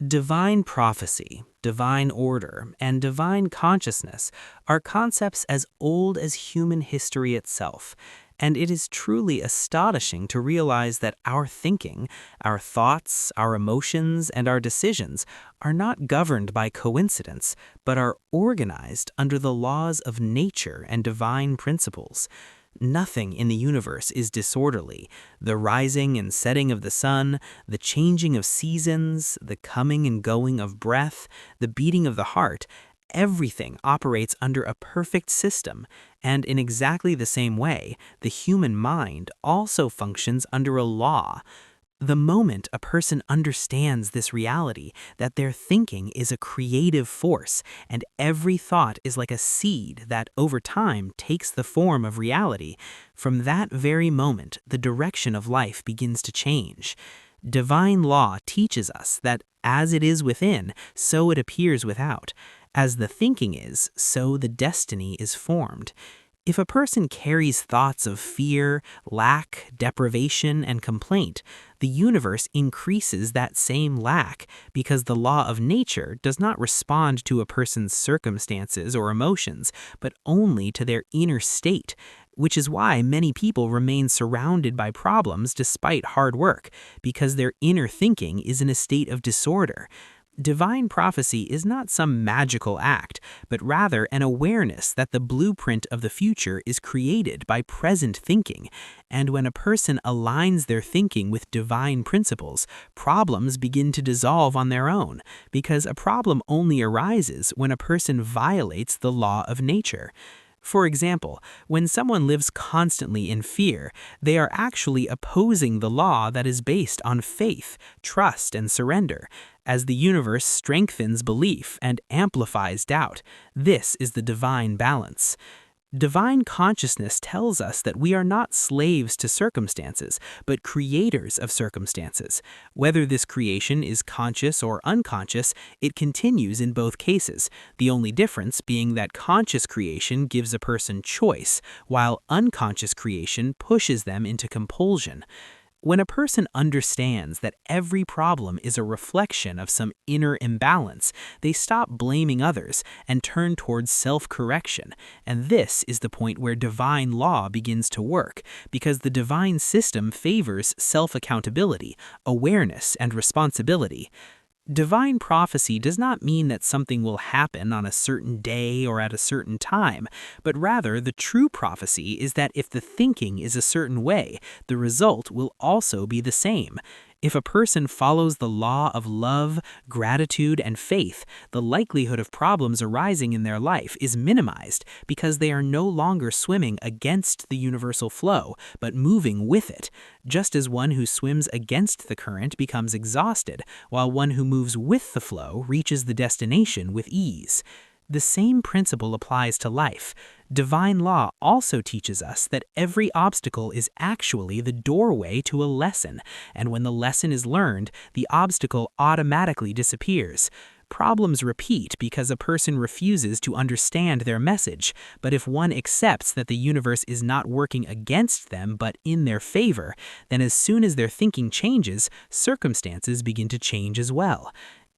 Divine prophecy, divine order, and divine consciousness are concepts as old as human history itself, and it is truly astonishing to realize that our thinking, our thoughts, our emotions, and our decisions are not governed by coincidence, but are organized under the laws of nature and divine principles. Nothing in the universe is disorderly. The rising and setting of the sun, the changing of seasons, the coming and going of breath, the beating of the heart, everything operates under a perfect system, and in exactly the same way, the human mind also functions under a law. The moment a person understands this reality, that their thinking is a creative force, and every thought is like a seed that over time takes the form of reality, from that very moment the direction of life begins to change. Divine law teaches us that as it is within, so it appears without. As the thinking is, so the destiny is formed. If a person carries thoughts of fear, lack, deprivation, and complaint, the universe increases that same lack because the law of nature does not respond to a person's circumstances or emotions, but only to their inner state, which is why many people remain surrounded by problems despite hard work, because their inner thinking is in a state of disorder. Divine prophecy is not some magical act, but rather an awareness that the blueprint of the future is created by present thinking, and when a person aligns their thinking with divine principles, problems begin to dissolve on their own, because a problem only arises when a person violates the law of nature. For example, when someone lives constantly in fear, they are actually opposing the law that is based on faith, trust, and surrender. As the universe strengthens belief and amplifies doubt, this is the divine balance. Divine consciousness tells us that we are not slaves to circumstances, but creators of circumstances. Whether this creation is conscious or unconscious, it continues in both cases, the only difference being that conscious creation gives a person choice, while unconscious creation pushes them into compulsion. When a person understands that every problem is a reflection of some inner imbalance, they stop blaming others and turn towards self-correction. And this is the point where divine law begins to work, because the divine system favors self-accountability, awareness, and responsibility. Divine prophecy does not mean that something will happen on a certain day or at a certain time, but rather the true prophecy is that if the thinking is a certain way, the result will also be the same. If a person follows the law of love, gratitude, and faith, the likelihood of problems arising in their life is minimized because they are no longer swimming against the universal flow, but moving with it, just as one who swims against the current becomes exhausted, while one who moves with the flow reaches the destination with ease. The same principle applies to life. Divine law also teaches us that every obstacle is actually the doorway to a lesson, and when the lesson is learned, the obstacle automatically disappears. Problems repeat because a person refuses to understand their message, but if one accepts that the universe is not working against them but in their favor, then as soon as their thinking changes, circumstances begin to change as well.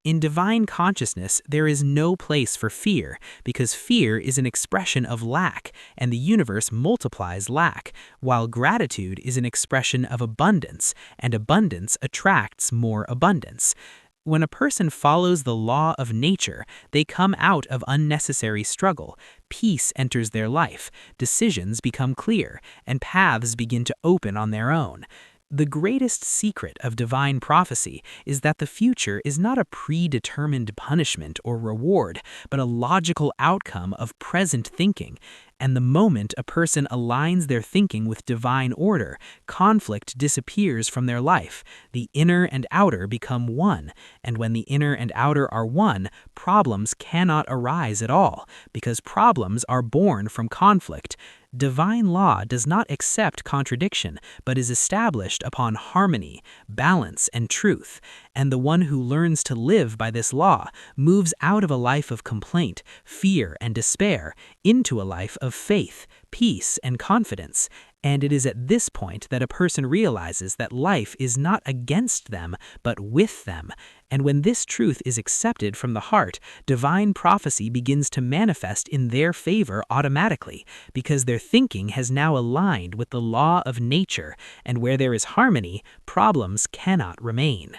In divine consciousness, there is no place for fear, because fear is an expression of lack, and the universe multiplies lack, while gratitude is an expression of abundance, and abundance attracts more abundance. When a person follows the law of nature, they come out of unnecessary struggle, peace enters their life, decisions become clear, and paths begin to open on their own. The greatest secret of divine prophecy is that the future is not a predetermined punishment or reward, but a logical outcome of present thinking. And the moment a person aligns their thinking with divine order, conflict disappears from their life. The inner and outer become one, and when the inner and outer are one, problems cannot arise at all, because problems are born from conflict. Divine law does not accept contradiction, but is established upon harmony, balance, and truth. and the one who learns to live by this law moves out of a life of complaint, fear, and despair into a life of faith, peace, and confidence. And it is at this point that a person realizes that life is not against them, but with them. And when this truth is accepted from the heart, divine prophecy begins to manifest in their favor automatically, because their thinking has now aligned with the law of nature, and where there is harmony, problems cannot remain.